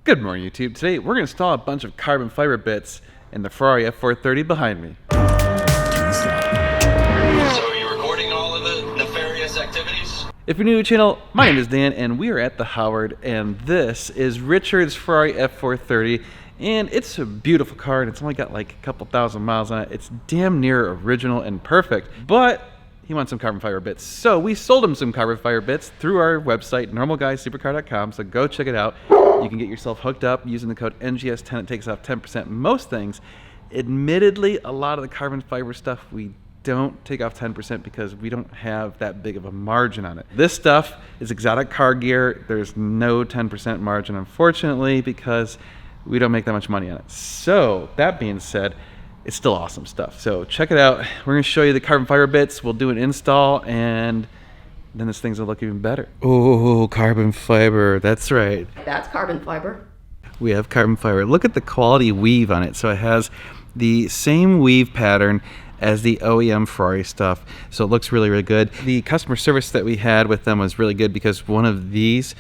Good morning, YouTube. Today we're going to install a bunch of carbon fiber bits in the Ferrari F430 behind me. So are you recording all of the nefarious activities? If you're new to the channel, my name is Dan and we are at the Howard, and this is Richard's Ferrari F430, and it's a beautiful car and it's only got like a couple thousand miles on it. It's damn near original and perfect, but he wants some carbon fiber bits. So we sold him some carbon fiber bits through our website, normalguysupercar.com, so go check it out. You can get yourself hooked up using the code NGS10. It takes off 10% most things. Admittedly, a lot of the carbon fiber stuff we don't take off 10% because we don't have that big of a margin on it. This stuff is exotic car gear. There's no 10% margin, unfortunately, because we don't make that much money on it. So that being said, it's still awesome stuff. So check it out. We're gonna show you the carbon fiber bits. We'll do an install and then this thing's gonna look even better. Oh, carbon fiber, that's right. That's carbon fiber. We have carbon fiber. Look at the quality weave on it. So it has the same weave pattern as the OEM Ferrari stuff. So it looks really, really good. The customer service that we had with them was really good because one of these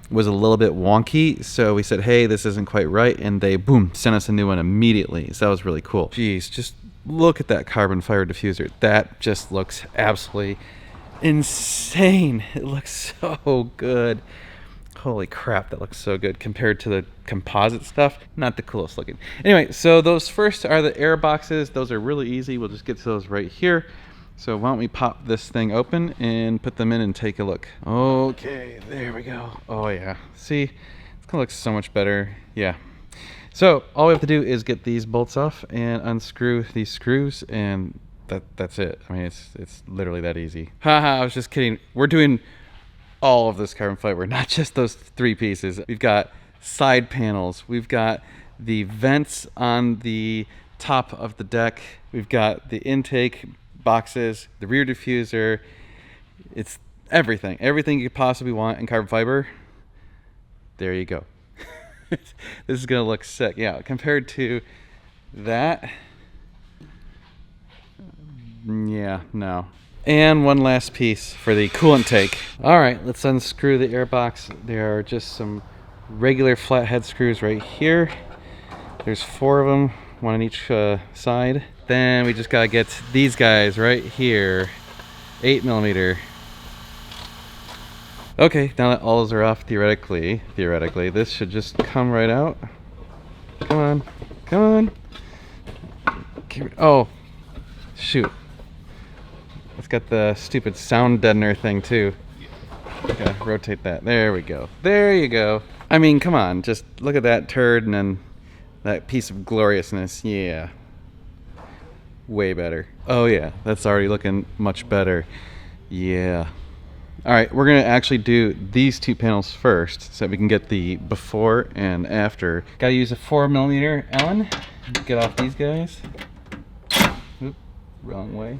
was a little bit wonky. So we said, hey, this isn't quite right. And they, boom, sent us a new one immediately. So that was really cool. Jeez, just look at that carbon fiber diffuser. That just looks absolutely insane. It looks so good. Holy crap, that looks so good compared to the composite stuff. Not the coolest looking. Anyway, so those first are the air boxes. Those are really easy. We'll just get to those right here. So why don't we pop this thing open and put them in and take a look. Okay, there we go. Oh yeah, see, it's gonna look so much better. Yeah. So all we have to do is get these bolts off and unscrew these screws, and that's it. I mean, it's literally that easy. Haha, I was just kidding. We're doing all of this carbon fiber, not just those three pieces. We've got side panels. We've got the vents on the top of the deck. We've got the intake boxes, the rear diffuser. It's everything you could possibly want in carbon fiber. There you go. This is gonna look sick. Yeah, compared to that, yeah, no. And one last piece for the coolant tank. All right, let's unscrew the air box. There are just some regular flathead screws right here. There's 4 of them, one on each side. Then we just gotta get these guys right here, 8mm. Okay, now that all those are off, theoretically, this should just come right out. Come on. Oh, shoot. It's got the stupid sound deadener thing too. Okay, rotate that. There we go. There you go. I mean, come on, just look at that turd and then that piece of gloriousness. Yeah. Way better. Oh yeah, that's already looking much better. Yeah. All right, we're gonna actually do these 2 panels first so that we can get the before and after. Gotta use a 4mm Allen. Get off these guys. Oop, wrong way.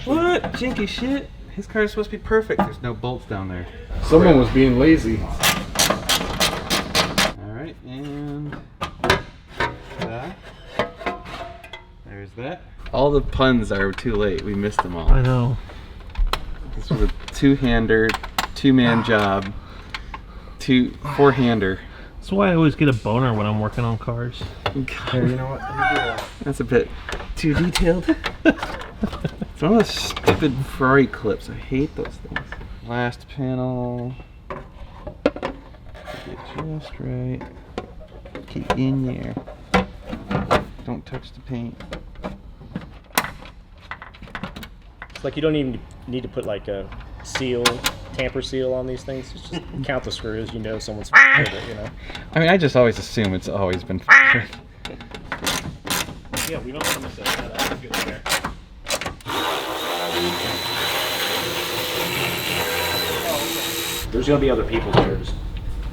What? Janky shit. His car is supposed to be perfect. There's no bolts down there. Someone was being lazy. Alright, and that. There's that. All the puns are too late. We missed them all. I know. This was a 2-hander, 2-man job, 4-hander. That's why I always get a boner when I'm working on cars. Here, you know what? That's a bit too detailed. It's one of those stupid Ferrari clips. I hate those things. Last panel. Get it just right. Keep in there. Don't touch the paint. It's like you don't even need to put like a seal, tamper seal on these things. It's just count the screws. You know someone's with it. You know. I mean, I just always assume it's always been. Yeah, we don't have to say that. That's good there. There's gonna be other people there. Just,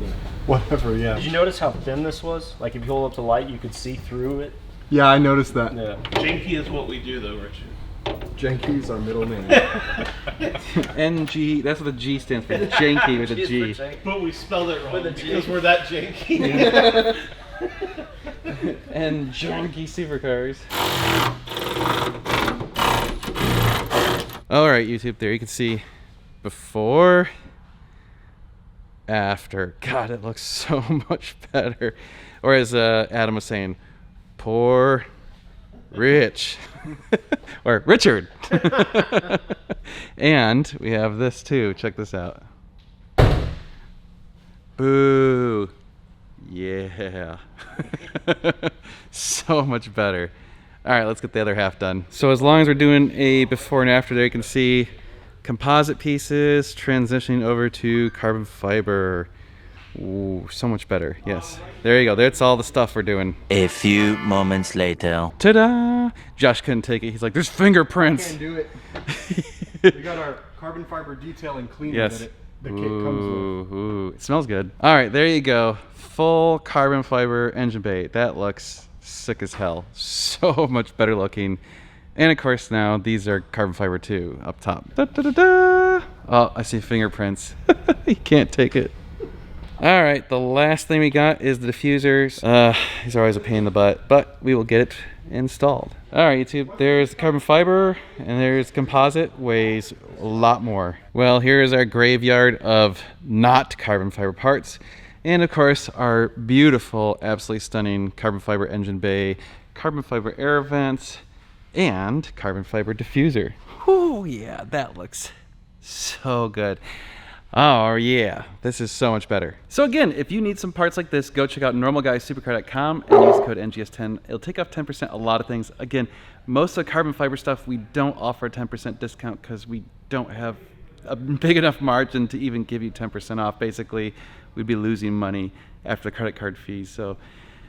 you know. Whatever, yeah. Did you notice how thin this was? Like if you hold up to light, you could see through it. Yeah, I noticed that. Yeah. Janky is what we do though, Richard. Janky's our middle name. NG, that's what the G stands for. Janky with a G. But we spelled it wrong because we're that janky. And janky supercars. Alright, YouTube, there you can see before after. God, it looks so much better. Or as Adam was saying, poor Rich. Or Richard. And we have this too. Check this out. Boo. Yeah. So much better. All right, let's get the other half done. So as long as we're doing a before and after there, you can see composite pieces transitioning over to carbon fiber. Ooh, so much better. Yes. There you go. That's all the stuff we're doing. A few moments later. Ta-da! Josh couldn't take it. He's like, there's fingerprints. Can't do it. We got our carbon fiber detailing cleaner Yes. that the kit comes with. Ooh, it smells good. All right, there you go. Full carbon fiber engine bay. That looks sick as hell. So much better looking. And of course now these are carbon fiber too up top. Da, da, da, da. Oh, I see fingerprints. You can't take it. All right, the last thing we got is the diffusers. These are always a pain in the butt, but we will get it installed. All right, YouTube, there's carbon fiber and there's composite, weighs a lot more. Well, here is our graveyard of not carbon fiber parts. And of course, our beautiful, absolutely stunning carbon fiber engine bay, carbon fiber air vents, and carbon fiber diffuser. Whoo, yeah, that looks so good. Oh yeah, this is so much better. So again, if you need some parts like this, go check out normalguysupercar.com and use the code NGS10. It'll take off 10% a lot of things. Again, most of the carbon fiber stuff, we don't offer a 10% discount because we don't have a big enough margin to even give you 10% off. Basically, we'd be losing money after the credit card fees. So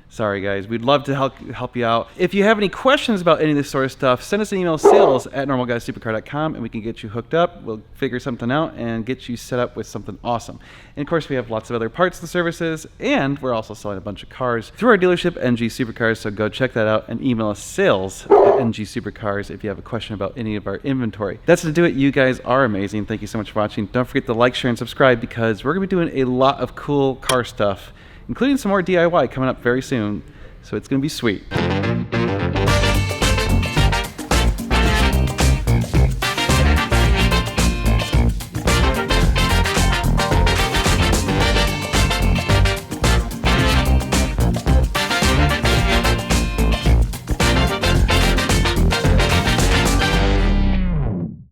sorry guys, we'd love to help you out. If you have any questions about any of this sort of stuff, send us an email, sales@normalguysupercar.com, and we can get you hooked up. We'll figure something out and get you set up with something awesome. And of course, we have lots of other parts and services, and we're also selling a bunch of cars through our dealership, NG Supercars, so go check that out and email us sales@NG Supercars if you have a question about any of our inventory. That's to do it. You guys are amazing. Thank you so much for watching. Don't forget to like, share, and subscribe because we're going to be doing a lot of cool car stuff, including some more DIY coming up very soon. So it's going to be sweet.